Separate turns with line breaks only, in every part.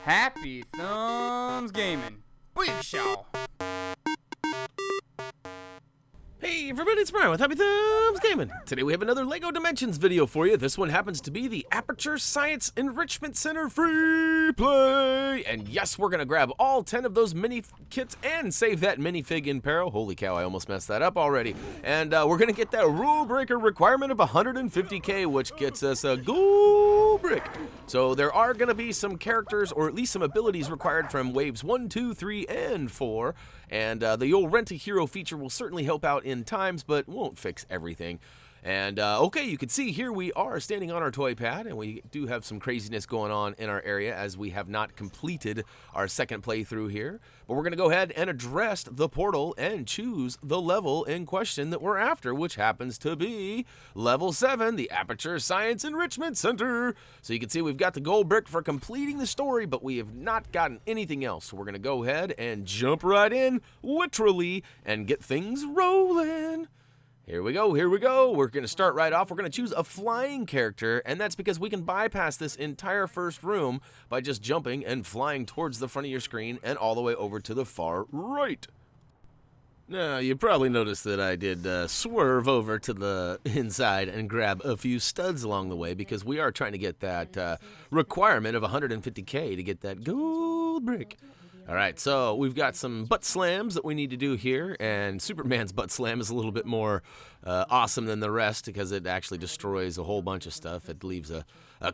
Happy Thumbs Gaming. Big show.
Hey everybody, it's Brian with HappyThumbsGaming. Today we have another LEGO Dimensions video for you. This one happens to be the Aperture Science Enrichment Center free play. And yes, we're going to grab all 10 of those Minikits and save that Minifig in Peril. Holy cow, I almost messed that up already. And we're going to get that rule breaker requirement of 150k, which gets us a gold brick. So there are going to be some characters, or at least some abilities required from waves 1, 2, 3, and 4. And the old Rent-A-Hero feature will certainly help out in times, but won't fix everything. And okay, you can see here we are standing on our toy pad, and we do have some craziness going on in our area as we have not completed our second playthrough here. But we're going to go ahead and address the portal and choose the level in question that we're after, which happens to be level 7, the Aperture Science Enrichment Center. So you can see we've got the gold brick for completing the story, but we have not gotten anything else. So we're going to go ahead and jump right in, literally, and get things rolling. Here we go, here we go. We're going to start right off. We're going to choose a flying character, and that's because we can bypass this entire first room by just jumping and flying towards the front of your screen and all the way over to the far right. Now, you probably noticed that I did swerve over to the inside and grab a few studs along the way because we are trying to get that requirement of 150k to get that gold brick. All right, so we've got some butt slams that we need to do here, and Superman's butt slam is a little bit more awesome than the rest because it actually destroys a whole bunch of stuff. It leaves a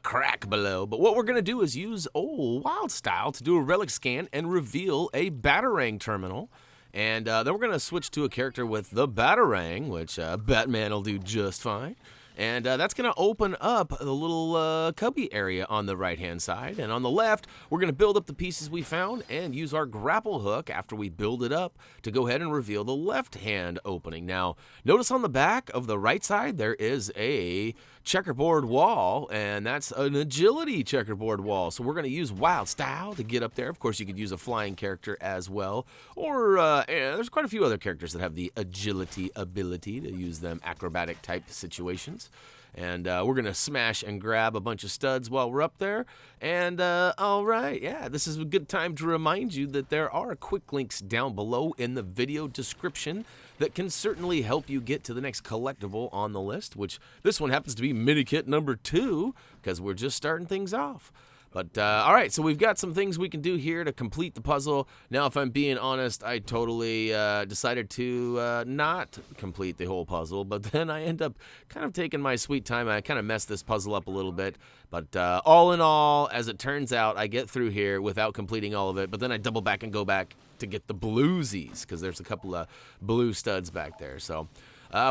crack below. But what we're going to do is use old wild style to do a relic scan and reveal a Batarang terminal. And then we're going to switch to a character with the Batarang, which Batman will do just fine. And that's going to open up the little cubby area on the right-hand side. And on the left, we're going to build up the pieces we found and use our grapple hook after we build it up to go ahead and reveal the left-hand opening. Now, notice on the back of the right side, there is a checkerboard wall, and that's an agility checkerboard wall. So we're going to use wild style to get up there. Of course, you could use a flying character as well. Or there's quite a few other characters that have the agility ability to use them acrobatic type situations. And we're going to smash and grab a bunch of studs while we're up there. And all right, yeah, this is a good time to remind you that there are quick links down below in the video description that can certainly help you get to the next collectible on the list, which this one happens to be Minikit number 2, because we're just starting things off. But, all right, so we've got some things we can do here to complete the puzzle. Now, if I'm being honest, I totally decided to not complete the whole puzzle, but then I end up kind of taking my sweet time. I kind of messed this puzzle up a little bit. But all in all, as it turns out, I get through here without completing all of it, but then I double back and go back to get the bluesies, because there's a couple of blue studs back there. So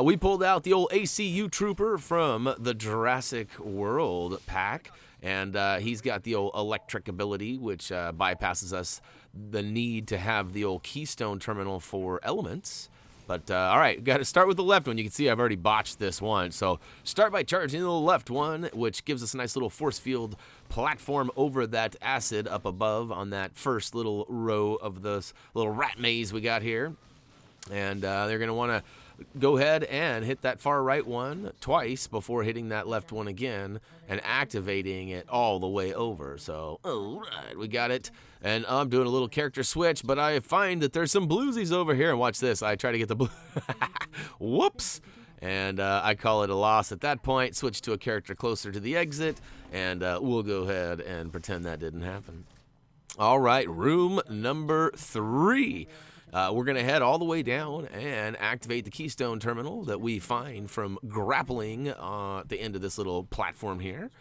we pulled out the old ACU Trooper from the Jurassic World pack. And he's got the old electric ability, which bypasses us the need to have the old keystone terminal for elements. But, all right, got to start with the left one. You can see I've already botched this one. So start by charging the left one, which gives us a nice little force field platform over that acid up above on that first little row of this little rat maze we got here. And they're going to want to go ahead and hit that far right one twice before hitting that left one again and activating it all the way over. So, all right, we got it. And I'm doing a little character switch, but I find that there's some bluesies over here. And watch this. I try to get the blue. Whoops. And I call it a loss at that point. Switch to a character closer to the exit, and we'll go ahead and pretend that didn't happen. All right, room number 3. We're going to head all the way down and activate the keystone terminal that we find from grappling at the end of this little platform here.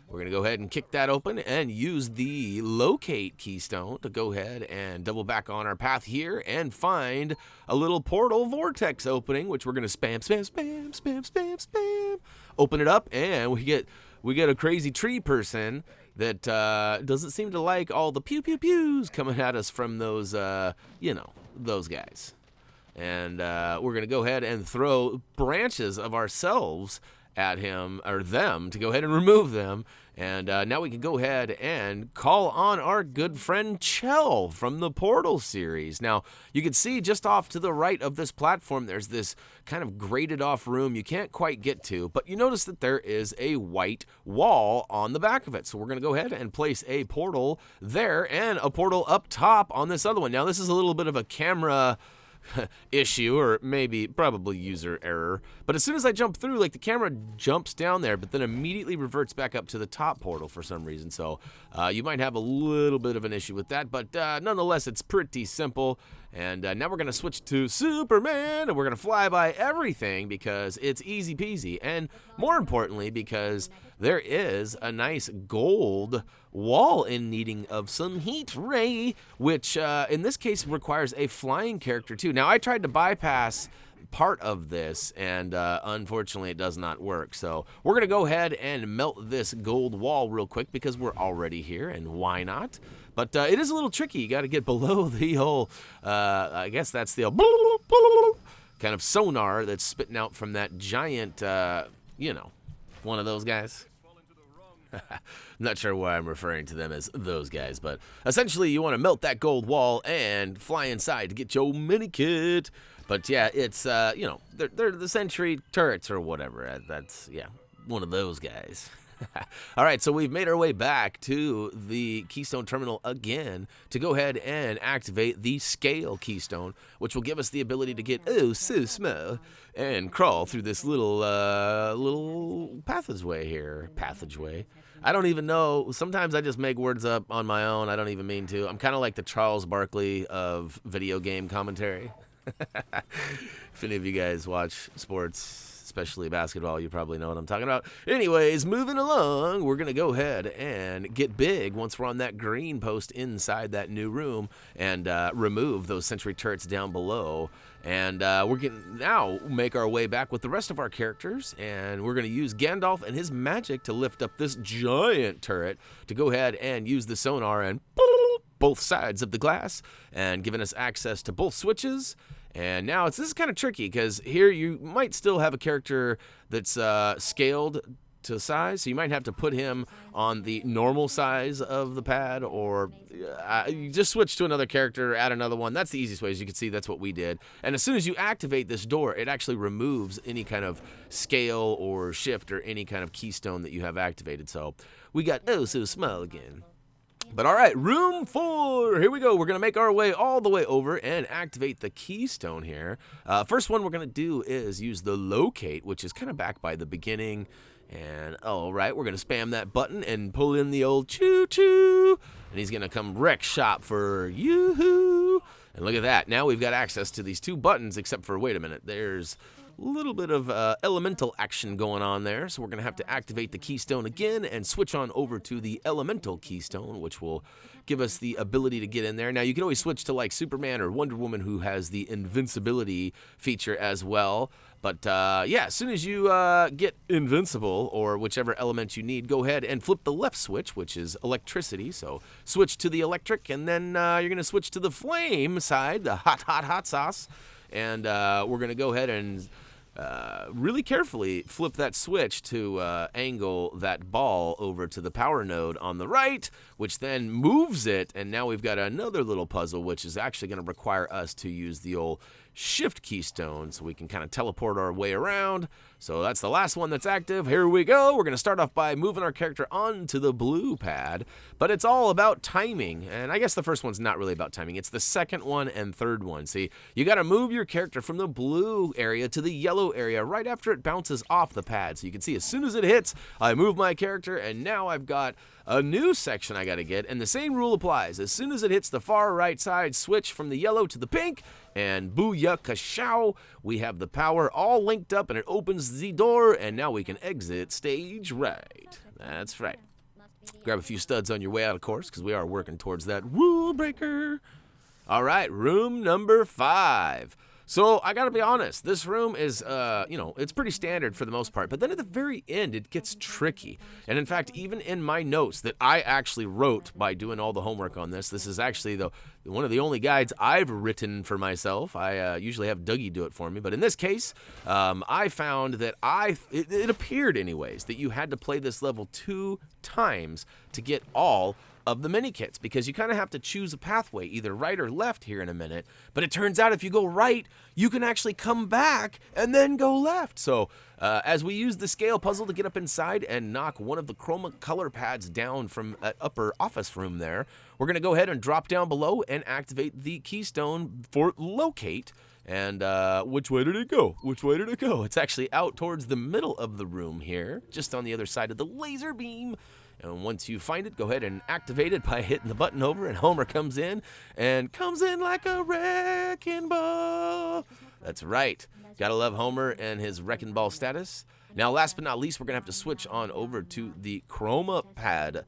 We're going to go ahead and kick that open and use the locate keystone to go ahead and double back on our path here and find a little portal vortex opening, which we're going to spam, spam, spam, spam, spam, spam. Open it up, and we get a crazy tree person that doesn't seem to like all the pew pew pews coming at us from those, those guys. And we're going to go ahead and throw branches of ourselves at him, or them, to go ahead and remove them. And now we can go ahead and call on our good friend Chell from the Portal series. Now, you can see just off to the right of this platform, there's this kind of graded off room you can't quite get to, but you notice that there is a white wall on the back of it. So we're going to go ahead and place a portal there and a portal up top on this other one. Now, this is a little bit of a camera issue, or probably user error, but as soon as I jump through, like, the camera jumps down there but then immediately reverts back up to the top portal for some reason. So you might have a little bit of an issue with that, but nonetheless, it's pretty simple. And now we're going to switch to Superman, and we're going to fly by everything because it's easy peasy, and more importantly, because there is a nice gold wall in needing of some heat ray, which in this case requires a flying character too. Now, I tried to bypass part of this, and unfortunately it does not work. So we're gonna go ahead and melt this gold wall real quick because we're already here, and why not? But it is a little tricky. You got to get below the whole I guess that's the kind of sonar that's spitting out from that giant one of those guys. Not sure why I'm referring to them as those guys, but essentially you want to melt that gold wall and fly inside to get your Minikit. But yeah, it's they're the sentry turrets or whatever. That's one of those guys. All right, so we've made our way back to the Keystone Terminal again to go ahead and activate the Scale Keystone, which will give us the ability to get so small and crawl through this little passageway here. I don't even know. Sometimes I just make words up on my own. I don't even mean to. I'm kind of like the Charles Barkley of video game commentary. If any of you guys watch sports, especially basketball, you probably know what I'm talking about. Anyways, moving along, we're going to go ahead and get big once we're on that green post inside that new room and remove those sentry turrets down below. And we're going to now make our way back with the rest of our characters, and we're going to use Gandalf and his magic to lift up this giant turret to go ahead and use the sonar and both sides of the glass, and giving us access to both switches. And now this is kind of tricky because here you might still have a character that's scaled to size, so you might have to put him on the normal size of the pad, or you just switch to another character, add another one. That's the easiest way. As you can see, that's what we did. And as soon as you activate this door, it actually removes any kind of scale or shift or any kind of keystone that you have activated. So we got so small again. But all right, room 4, here we go. We're going to make our way all the way over and activate the keystone here. First one we're going to do is use the locate, which is kind of back by the beginning. And all right, we're going to spam that button and pull in the old choo-choo. And he's going to come wreck shop for you. And look at that. Now we've got access to these 2 buttons, except for, wait a minute, there's a little bit of elemental action going on there, so we're going to have to activate the keystone again and switch on over to the elemental keystone, which will give us the ability to get in there. Now, you can always switch to like Superman or Wonder Woman, who has the invincibility feature as well. But yeah, as soon as you get invincible or whichever element you need, go ahead and flip the left switch, which is electricity. So switch to the electric, and then you're going to switch to the flame side, the hot sauce. And we're going to go ahead and really carefully flip that switch to angle that ball over to the power node on the right, which then moves it. And now we've got another little puzzle, which is actually going to require us to use the old shift keystone so we can kind of teleport our way around. So that's the last one that's active. Here we go. We're going to start off by moving our character onto the blue pad, but it's all about timing. And I guess the first one's not really about timing. It's the second one and third one. See, you got to move your character from the blue area to the yellow area right after it bounces off the pad. So you can see as soon as it hits, I move my character, and now I've got a new section I got to get, and the same rule applies. As soon as it hits the far right side, switch from the yellow to the pink, and booyah kashow, we have the power all linked up, and it opens the door, and now we can exit stage right. That's right. Grab a few studs on your way out, of course, because we are working towards that rule breaker. All right, room number 5. So I gotta be honest, this room is, it's pretty standard for the most part, but then at the very end, it gets tricky. And in fact, even in my notes that I actually wrote by doing all the homework on this is actually one of the only guides I've written for myself. I usually have Dougie do it for me, but in this case, I found that it appeared anyways, that you had to play this level 2 times to get all of the Minikits, because you kind of have to choose a pathway, either right or left here in a minute. But it turns out if you go right, you can actually come back and then go left. So as we use the scale puzzle to get up inside and knock one of the chroma color pads down from an upper office room there, we're going to go ahead and drop down below and activate the keystone for locate. And which way did it go? Which way did it go? It's actually out towards the middle of the room here, just on the other side of the laser beam. And once you find it, go ahead and activate it by hitting the button over, and Homer comes in like a wrecking ball. That's right. Gotta love Homer and his wrecking ball status. Now, last but not least, we're gonna have to switch on over to the chroma pad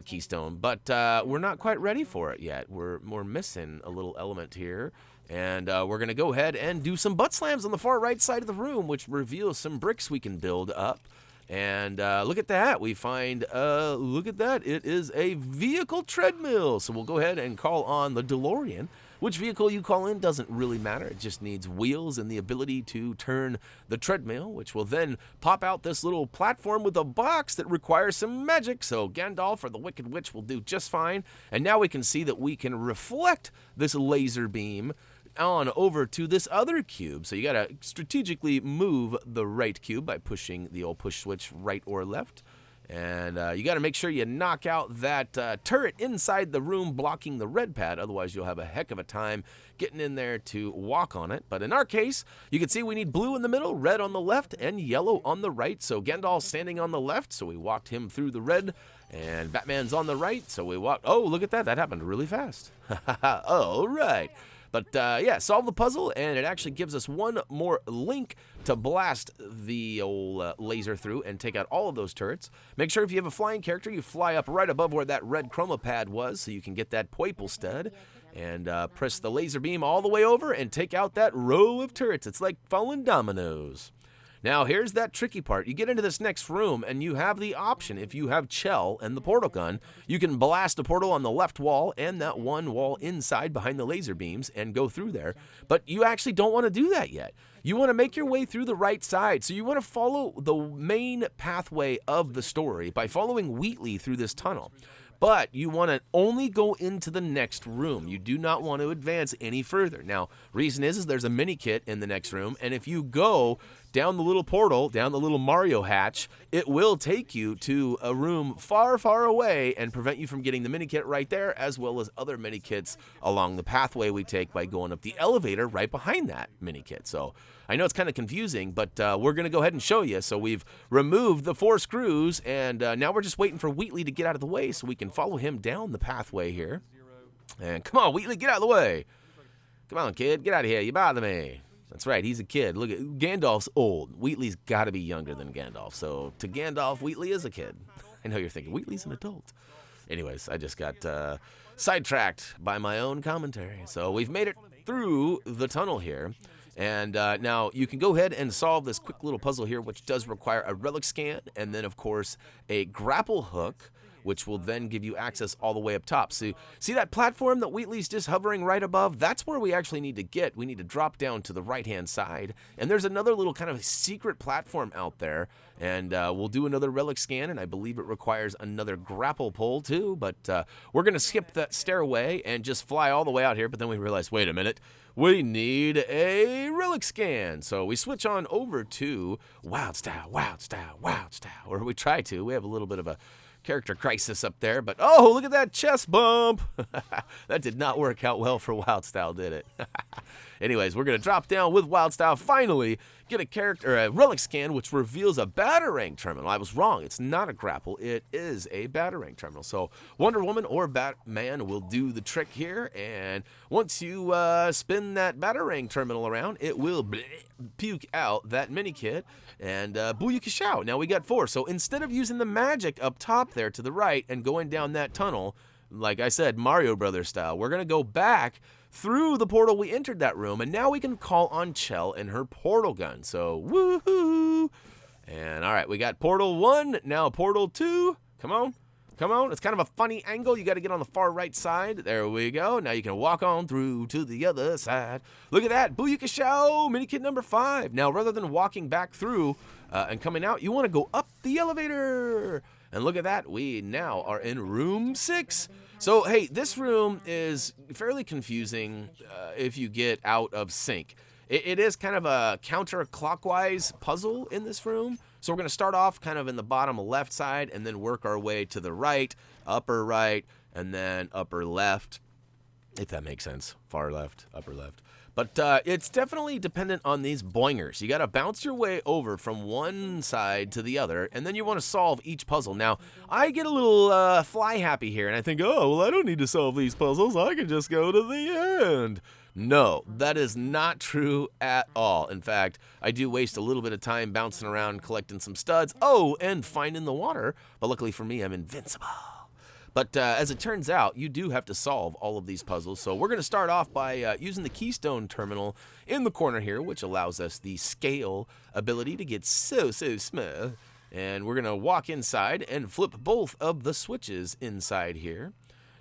keystone, but we're not quite ready for it yet. We're missing a little element here. And we're going to go ahead and do some butt slams on the far right side of the room, which reveals some bricks we can build up. And look at that. We find, look at that. It is a vehicle treadmill. So we'll go ahead and call on the DeLorean. Which vehicle you call in doesn't really matter. It just needs wheels and the ability to turn the treadmill, which will then pop out this little platform with a box that requires some magic. So Gandalf or the Wicked Witch will do just fine. And now we can see that we can reflect this laser beam on over to this other cube. So you got to strategically move the right cube by pushing the old push switch right or left. And you got to make sure you knock out that turret inside the room blocking the red pad. Otherwise, you'll have a heck of a time getting in there to walk on it. But in our case, you can see we need blue in the middle, red on the left, and yellow on the right. So Gandalf's standing on the left, so we walked him through the red. And Batman's on the right, so we walked... Oh, look at that. That happened really fast. All right. But yeah, solve the puzzle, and it actually gives us one more link to blast the old laser through and take out all of those turrets. Make sure if you have a flying character, you fly up right above where that red chroma pad was so you can get that purple stud. And press the laser beam all the way over and take out that row of turrets. It's like falling dominoes. Now, here's that tricky part. You get into this next room, and you have the option, if you have Chell and the portal gun, you can blast a portal on the left wall and that one wall inside behind the laser beams and go through there. But you actually don't want to do that yet. You want to make your way through the right side. So you want to follow the main pathway of the story by following Wheatley through this tunnel. But you want to only go into the next room. You do not want to advance any further. Now, reason is there's a Minikit in the next room, and if you go down the little portal, down the little Mario hatch, it will take you to a room far, far away and prevent you from getting the Minikit right there, as well as other Minikits along the pathway we take by going up the elevator right behind that Minikit. So I know it's kind of confusing, but we're going to go ahead and show you. So we've removed the 4 screws, and now we're just waiting for Wheatley to get out of the way so we can follow him down the pathway here. And come on, Wheatley, get out of the way. Come on, kid, get out of here. You bother me. That's right, he's a kid. Look at Gandalf's old. Wheatley's got to be younger than Gandalf. So to Gandalf, Wheatley is a kid. I know you're thinking, Wheatley's an adult. Anyways, I just got sidetracked by my own commentary. So we've made it through the tunnel here. And now you can go ahead and solve this quick little puzzle here, which does require a relic scan and then, of course, a grapple hook, which will then give you access all the way up top. So see that platform that Wheatley's just hovering right above? That's where we actually need to get. We need to drop down to the right-hand side. And there's another little kind of secret platform out there. And we'll do another relic scan, and I believe it requires another grapple pull too. But we're going to skip that stairway and just fly all the way out here. But then we realize, wait a minute, we need a relic scan. So we switch on over to Wild Style, Wild Style, Wild Style. Or we try to. We have a little bit of a character crisis up there, but oh, look at that chest bump. That did not work out well for Wild Style, did it? Anyways, we're going to drop down with Wild Style, finally get a relic scan, which reveals a Batarang terminal. I was wrong. It's not a grapple. It is a Batarang terminal. So Wonder Woman or Batman will do the trick here, and once you spin that Batarang terminal around, it will puke out that Minikit, and booyakashow. Now we got 4. So instead of using the magic up top there to the right and going down that tunnel, like I said, Mario Brothers style. We're going to go back through the portal we entered that room, and now we can call on Chell and her portal gun. So, woohoo! And all right, we got portal 1, now portal 2. Come on. Come on. It's kind of a funny angle. You got to get on the far right side. There we go. Now you can walk on through to the other side. Look at that. Booyaka show. Minikit number 5. Now, rather than walking back through and coming out, you want to go up the elevator. And look at that. We now are in room 6. So, hey, this room is fairly confusing if you get out of sync. It is kind of a counterclockwise puzzle in this room. So we're going to start off kind of in the bottom left side and then work our way to the right, and then upper left, if that makes sense. Far left, upper left. But it's definitely dependent on these boingers. You got to bounce your way over from one side to the other, and then you want to solve each puzzle. Now, I get a little fly happy here, and I think, oh, well, I don't need to solve these puzzles. I can just go to the end. No, that is not true at all. In fact, I do waste a little bit of time bouncing around, collecting some studs. Oh, and finding the water. But luckily for me, I'm invincible. But as it turns out, you do have to solve all of these puzzles. So we're going to start off by using the keystone terminal in the corner here, which allows us the scale ability to get so smooth. And we're going to walk inside and flip both of the switches inside here.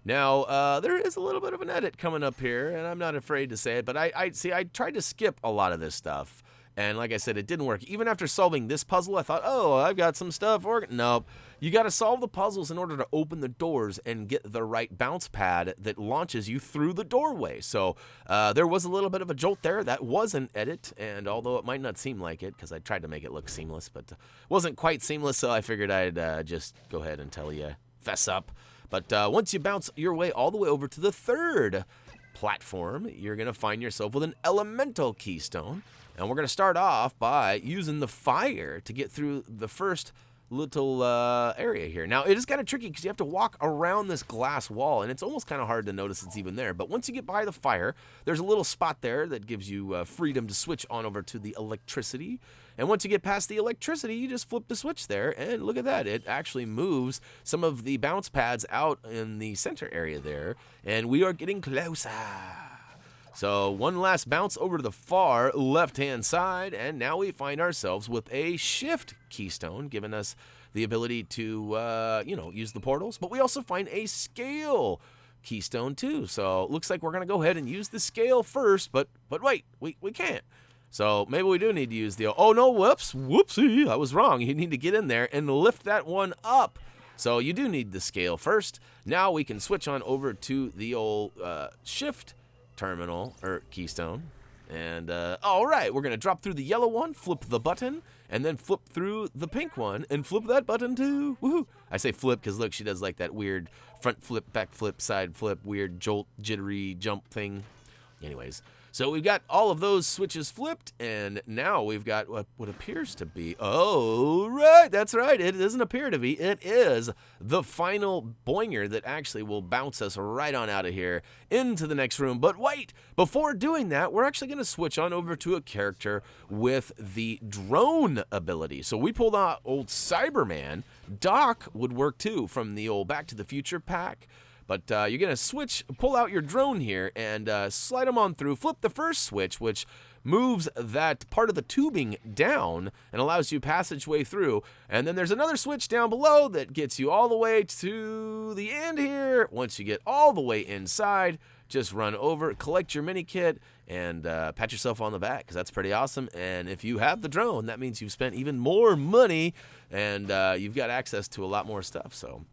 Now, there is a little bit of an edit coming up here, and I'm not afraid to say it, but I tried to skip a lot of this stuff, and like I said, it didn't work. Even after solving this puzzle, I thought, oh, I've got some stuff. Nope. You got to solve the puzzles in order to open the doors and get the right bounce pad that launches you through the doorway. So there was a little bit of a jolt there. That was an edit, and although it might not seem like it, because I tried to make it look seamless, but wasn't quite seamless, so I figured I'd just go ahead and tell you, fess up. But once you bounce your way all the way over to the third platform, you're going to find yourself with an elemental keystone. And we're going to start off by using the fire to get through the first little area here. Now, it is kind of tricky because you have to walk around this glass wall, and it's almost kind of hard to notice it's even there. But once you get by the fire, there's a little spot there that gives you freedom to switch on over to the electricity. And once you get past the electricity, you just flip the switch there, and look at that. It actually moves some of the bounce pads out in the center area there, and we are getting closer. So one last bounce over to the far left-hand side, and now we find ourselves with a shift keystone, giving us the ability to, use the portals. But we also find a scale keystone too. So it looks like we're going to go ahead and use the scale first, but wait, we can't. So maybe we do need to use the, oh no, whoopsie, I was wrong. You need to get in there and lift that one up. So you do need the scale first. Now we can switch on over to the old shift terminal, or keystone. And all right, we're going to drop through the yellow one, flip the button, and then flip through the pink one, and flip that button too. Woohoo! I say flip because look, she does like that weird front flip, back flip, side flip, weird jolt, jittery jump thing. Anyways, so we've got all of those switches flipped, and now we've got what appears to be, oh, right, that's right, it doesn't appear to be, it is the final boinger that actually will bounce us right on out of here into the next room. But wait, before doing that, we're actually going to switch on over to a character with the drone ability. So we pulled out old Cyberman. Doc would work too from the old Back to the Future pack. But you're going to pull out your drone here and slide them on through. Flip the first switch, which moves that part of the tubing down and allows you passageway through. And then there's another switch down below that gets you all the way to the end here. Once you get all the way inside, just run over, collect your mini kit, and pat yourself on the back, because that's pretty awesome. And if you have the drone, that means you've spent even more money, and you've got access to a lot more stuff. So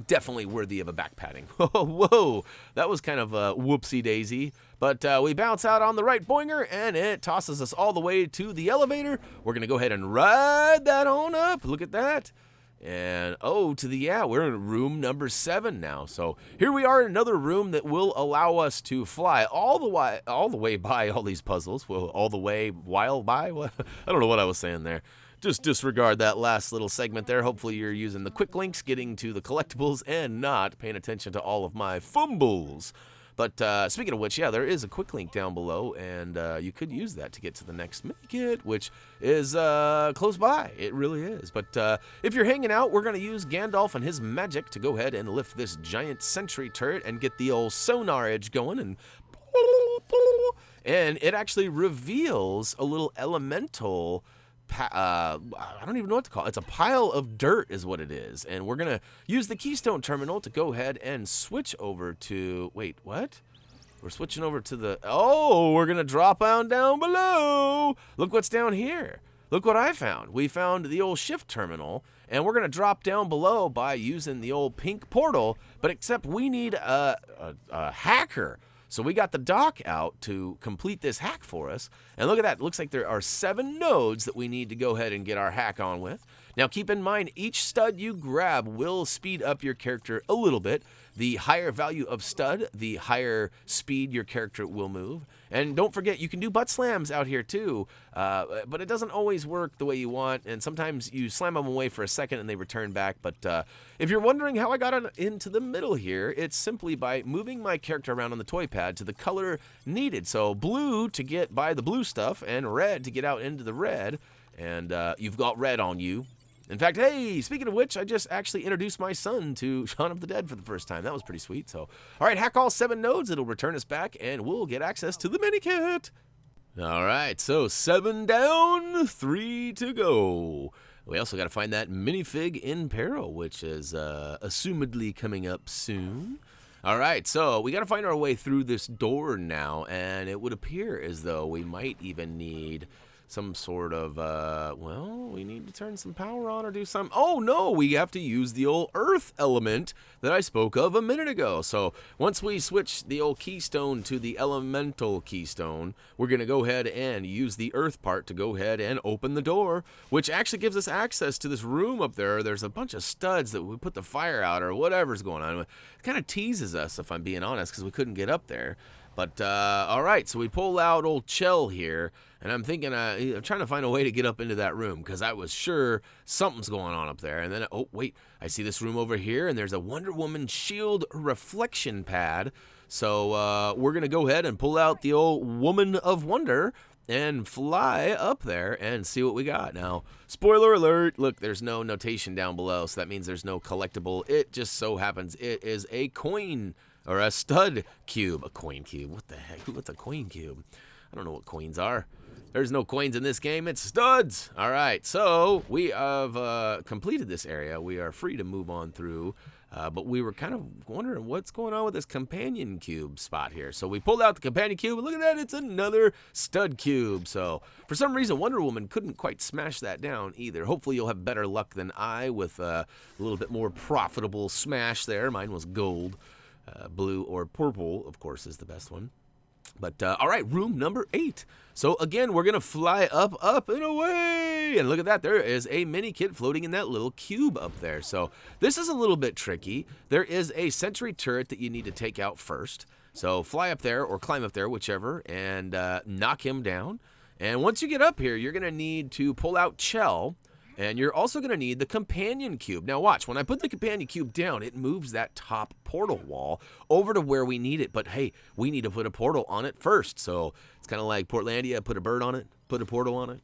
definitely worthy of a back patting. Whoa, that was kind of a whoopsie daisy. But we bounce out on the right boinger, and it tosses us all the way to the elevator. We're going to go ahead and ride that on up. Look at that. And we're in room number 7 now. So here we are in another room that will allow us to fly all the way by all these puzzles. Well, all the way while by? What? I don't know what I was saying there. Just disregard that last little segment there. Hopefully you're using the quick links, getting to the collectibles, and not paying attention to all of my fumbles. But speaking of which, yeah, there is a quick link down below, and you could use that to get to the next Minikit, which is close by. It really is. But if you're hanging out, we're going to use Gandalf and his magic to go ahead and lift this giant sentry turret and get the old sonar edge going, and it actually reveals a little elemental, I don't even know what to call it. It's a pile of dirt is what it is. And we're going to use the Keystone Terminal to go ahead and switch over to, wait, what? We're switching over to the, oh, we're going to drop on down below. Look what's down here. Look what I found. We found the old shift terminal, and we're going to drop down below by using the old pink portal, but except we need a hacker. So we got the dock out to complete this hack for us. And look at that. It looks like there are 7 nodes that we need to go ahead and get our hack on with. Now keep in mind, each stud you grab will speed up your character a little bit. The higher value of stud, the higher speed your character will move. And don't forget, you can do butt slams out here too, but it doesn't always work the way you want, and sometimes you slam them away for a second and they return back. But if you're wondering how I got into the middle here, it's simply by moving my character around on the toy pad to the color needed. So blue to get by the blue stuff, and red to get out into the red, and you've got red on you. In fact, hey, speaking of which, I just actually introduced my son to Shaun of the Dead for the first time. That was pretty sweet. So, all right, hack all 7 nodes. It'll return us back, and we'll get access to the Minikit. All right, so 7 down, 3 to go. We also got to find that Minifig in Peril, which is assumedly coming up soon. All right, so we got to find our way through this door now, and it would appear as though we might even need some sort of, well, we need to turn some power on or do something. Oh, no, we have to use the old earth element that I spoke of a minute ago. So once we switch the old keystone to the elemental keystone, we're going to go ahead and use the earth part to go ahead and open the door, which actually gives us access to this room up there. There's a bunch of studs that we put the fire out or whatever's going on. It kind of teases us, if I'm being honest, because we couldn't get up there. But, all right, so we pull out old Chell here, and I'm thinking, I'm trying to find a way to get up into that room, because I was sure something's going on up there. And then, oh, wait, I see this room over here, and there's a Wonder Woman shield reflection pad. So we're going to go ahead and pull out the old Woman of Wonder and fly up there and see what we got. Now, spoiler alert, look, there's no notation down below, so that means there's no collectible. It just so happens it is a coin, or a stud cube. A coin cube. What the heck? What's a coin cube? I don't know what coins are. There's no coins in this game. It's studs. All right. So we have completed this area. We are free to move on through. But we were kind of wondering what's going on with this companion cube spot here. So we pulled out the companion cube, and look at that. It's another stud cube. So for some reason, Wonder Woman couldn't quite smash that down either. Hopefully you'll have better luck than I with a little bit more profitable smash there. Mine was gold. Blue or purple, of course, is the best one. But, all right, room number 8. So, again, we're going to fly up, and away. And look at that. There is a Minikit floating in that little cube up there. So, this is a little bit tricky. There is a sentry turret that you need to take out first. So, fly up there or climb up there, whichever, and knock him down. And once you get up here, you're going to need to pull out Chell. And you're also going to need the companion cube. Now watch, when I put the companion cube down, it moves that top portal wall over to where we need it. But hey, we need to put a portal on it first. So it's kind of like Portlandia, put a bird on it, put a portal on it.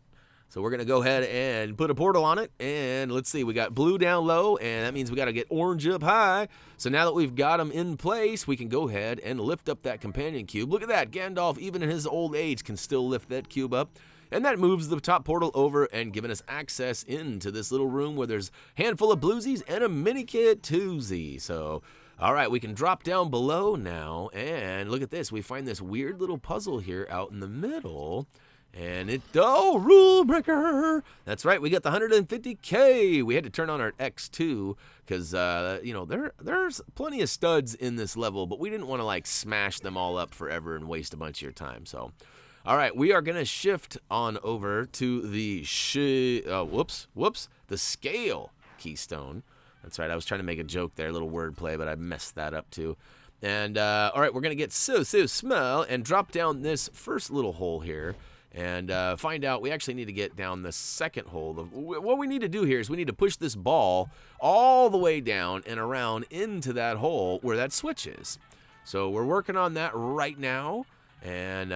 So we're going to go ahead and put a portal on it. And let's see, we got blue down low, and that means we got to get orange up high. So now that we've got them in place, we can go ahead and lift up that companion cube. Look at that, Gandalf, even in his old age, can still lift that cube up. And that moves the top portal over and giving us access into this little room where there's a handful of bluesies and a Minikit toozy. So, all right, we can drop down below now. And look at this. We find this weird little puzzle here out in the middle. And oh, rule breaker. That's right. We got the 150K. We had to turn on our X2 because, you know, there's plenty of studs in this level. But we didn't want to, like, smash them all up forever and waste a bunch of your time. So, all right, we are going to shift on over to the the scale keystone. That's right, I was trying to make a joke there, a little wordplay, but I messed that up too. And, all right, we're going to get so small and drop down this first little hole here and find out we actually need to get down the second hole. What we need to do here is we need to push this ball all the way down and around into that hole where that switch is. So we're working on that right now. And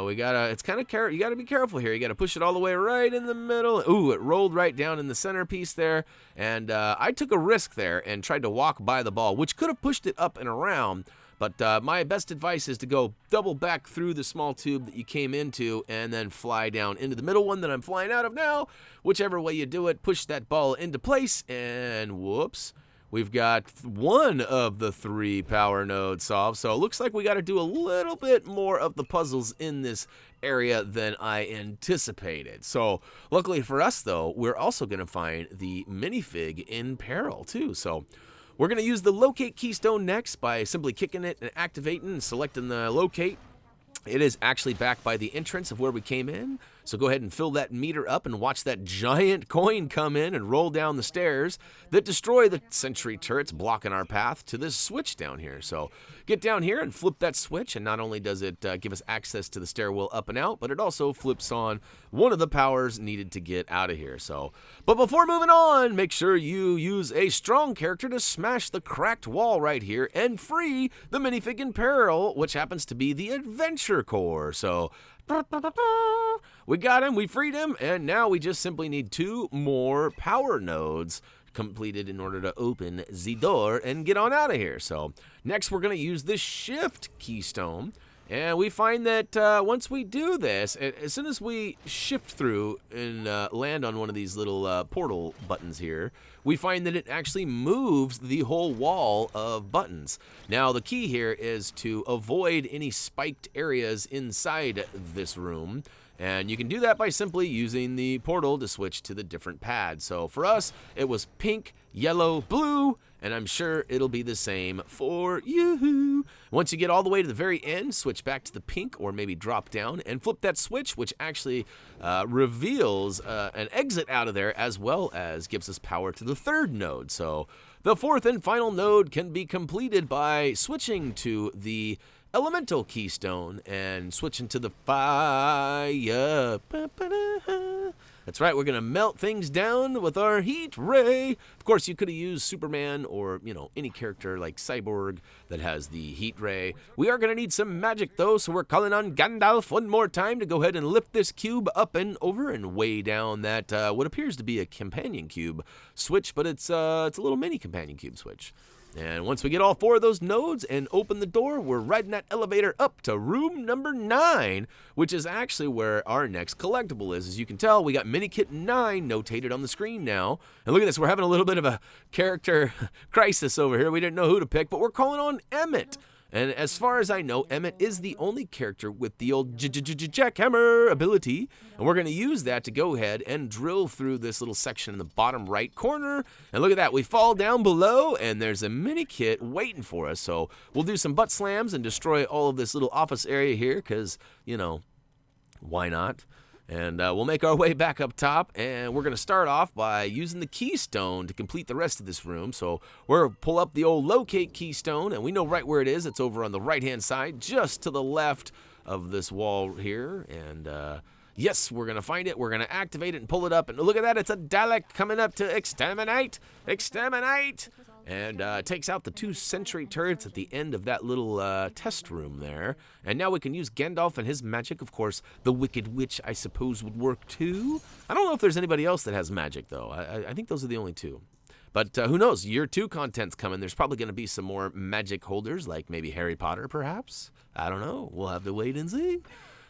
we gotta, it's kind of, you gotta be careful here. You gotta push it all the way right in the middle. Ooh, it rolled right down in the centerpiece there. And I took a risk there and tried to walk by the ball, which could have pushed it up and around. But my best advice is to go double back through the small tube that you came into and then fly down into the middle one that I'm flying out of now. Whichever way you do it, push that ball into place, and whoops. We've got one of the 3 power nodes solved, so it looks like we got to do a little bit more of the puzzles in this area than I anticipated. So luckily for us, though, we're also going to find the minifig in Peril, too. So we're going to use the locate keystone next by simply kicking it and activating and selecting the locate. It is actually back by the entrance of where we came in. So go ahead and fill that meter up and watch that giant coin come in and roll down the stairs that destroy the sentry turrets blocking our path to this switch down here. So get down here and flip that switch, and not only does it give us access to the stairwell up and out, but it also flips on one of the powers needed to get out of here. So, but before moving on, make sure you use a strong character to smash the cracked wall right here and free the minifig in Peril, which happens to be the adventure core. So we got him, we freed him, and now we just simply need 2 more power nodes completed in order to open the door and get on out of here. So next we're going to use the shift keystone, and we find that once we do this, as soon as we shift through and land on one of these little portal buttons here, we find that it actually moves the whole wall of buttons. Now the key here is to avoid any spiked areas inside this room, and you can do that by simply using the portal to switch to the different pads. So for us, it was pink, yellow, blue, and I'm sure it'll be the same for you. Once you get all the way to the very end, switch back to the pink, or maybe drop down and flip that switch, which actually reveals an exit out of there, as well as gives us power to the 3rd node. So the 4th and final node can be completed by switching to the elemental keystone and switching to the fire. That's right, we're going to melt things down with our heat ray. Of course, you could have used Superman or, you know, any character like Cyborg that has the heat ray. We are going to need some magic, though, so we're calling on Gandalf one more time to go ahead and lift this cube up and over and weigh down that what appears to be a companion cube switch, but it's a little mini companion cube switch. And once we get all 4 of those nodes and open the door, we're riding that elevator up to room number 9, which is actually where our next collectible is. As you can tell, we got Minikit 9 notated on the screen now. And look at this, we're having a little bit of a character crisis over here. We didn't know who to pick, but we're calling on Emmett. And as far as I know, Emmett is the only character with the old jackhammer ability. And we're going to use that to go ahead and drill through this little section in the bottom right corner. And look at that, we fall down below and there's a Minikit waiting for us. So we'll do some butt slams and destroy all of this little office area here because, you know, why not? And we'll make our way back up top, and we're going to start off by using the keystone to complete the rest of this room. So we're going to pull up the old locate keystone, and we know right where it is. It's over on the right-hand side, just to the left of this wall here. And yes, we're going to find it. We're going to activate it and pull it up. And look at that. It's a Dalek coming up to exterminate. Exterminate. And takes out the 2 sentry turrets at the end of that little test room there. And now we can use Gandalf and his magic. Of course, the Wicked Witch, I suppose, would work too. I don't know if there's anybody else that has magic, though. I think those are the only 2. But who knows? Year 2 content's coming. There's probably going to be some more magic holders, like maybe Harry Potter, perhaps. I don't know. We'll have to wait and see.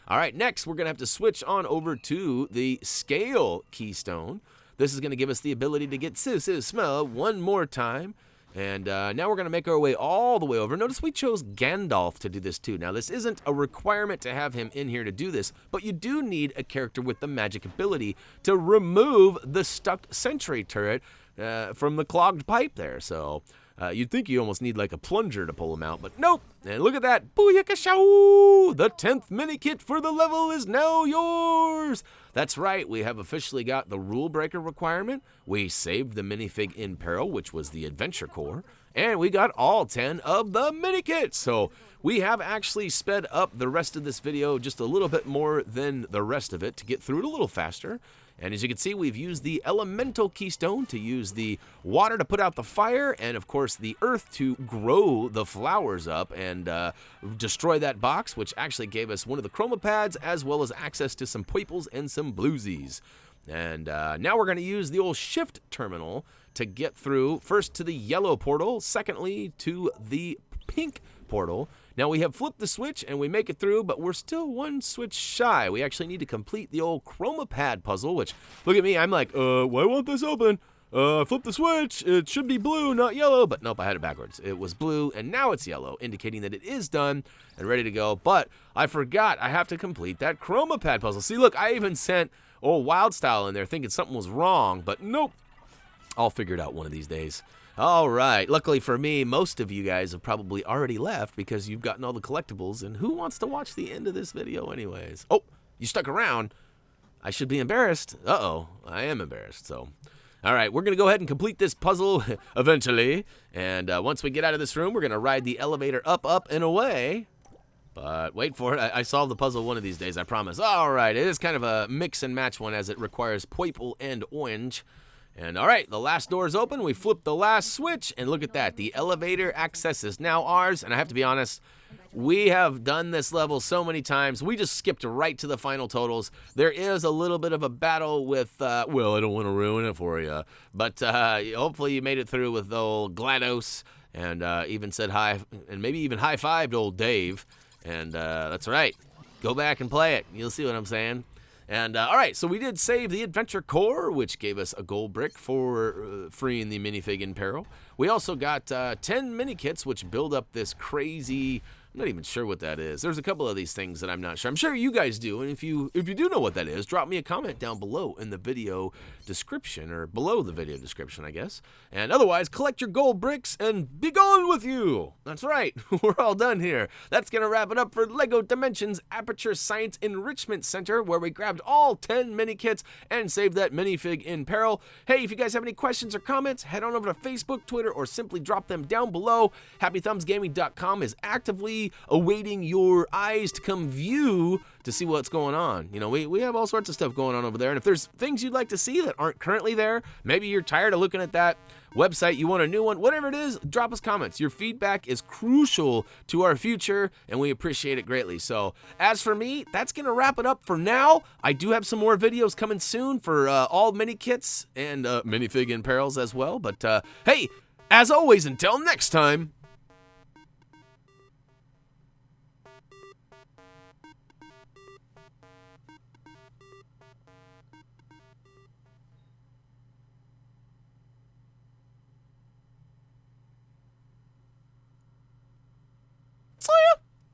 All right, next, we're going to have to switch on over to the scale keystone. This is going to give us the ability to get so small one more time. And now we're going to make our way all the way over. Notice we chose Gandalf to do this too. Now, this isn't a requirement to have him in here to do this, but you do need a character with the magic ability to remove the stuck sentry turret from the clogged pipe there. So you'd think you almost need like a plunger to pull him out, but nope. And look at that. Booyakashow! The 10th Minikit for the level is now yours. That's right, we have officially got the rule breaker requirement. We saved the minifig in Peril, which was the adventure core, and we got all 10 of the Minikits. So we have actually sped up the rest of this video just a little bit more than the rest of it to get through it a little faster. And as you can see, we've used the elemental keystone to use the water to put out the fire, and of course the earth to grow the flowers up and destroy that box, which actually gave us one of the chroma pads as well as access to some purples and some bluesies. And now we're going to use the old shift terminal to get through, first to the yellow portal, secondly to the pink portal. Now we have flipped the switch and we make it through, but we're still one switch shy. We actually need to complete the old chroma pad puzzle, which, look at me, I'm like, why won't this open? Flip the switch, it should be blue, not yellow, but nope, I had it backwards. It was blue, and now it's yellow, indicating that it is done and ready to go, but I forgot I have to complete that chroma pad puzzle. See, look, I even sent old Wild Style in there thinking something was wrong, but nope, I'll figure it out one of these days. All right, luckily for me, most of you guys have probably already left because you've gotten all the collectibles, and who wants to watch the end of this video anyways? Oh, you stuck around. I should be embarrassed. Uh-oh, I am embarrassed, so. All right, we're going to go ahead and complete this puzzle eventually, and once we get out of this room, we're going to ride the elevator up, and away. But wait for it. I solve the puzzle one of these days, I promise. All right, it is kind of a mix and match one as it requires purple and orange. And all right, the last door is open. We flip the last switch, and look at that. The elevator access is now ours, and I have to be honest, we have done this level so many times. We just skipped right to the final totals. There is a little bit of a battle with, well, I don't want to ruin it for you, but hopefully you made it through with old GLaDOS, and even said hi, and maybe even high-fived old Dave. And that's right. Go back and play it. You'll see what I'm saying. And all right, so we did save the adventure core, which gave us a gold brick for freeing the minifig in Peril. We also got 10 minikits, which build up this crazy, I'm not even sure what that is. There's a couple of these things that I'm not sure. I'm sure you guys do, and if you do know what that is, drop me a comment down below in the video description, or below the video description, I guess. And otherwise, collect your gold bricks and be gone with you. That's right, we're all done here. That's gonna wrap it up for LEGO Dimensions Aperture Science Enrichment Center, where we grabbed all 10 minikits and saved that minifig in Peril. Hey, if you guys have any questions or comments, head on over to Facebook, Twitter, or simply drop them down below. HappyThumbsGaming.com is actively awaiting your eyes to come view to see what's going on. You know, we have all sorts of stuff going on over there, and if there's things you'd like to see that aren't currently there, maybe you're tired of looking at that website, you want a new one, whatever it is, drop us comments. Your feedback is crucial to our future, and we appreciate it greatly. So as for me, that's gonna wrap it up for now. I do have some more videos coming soon for all minikits and minifig and perils as well, but hey, as always, until next time,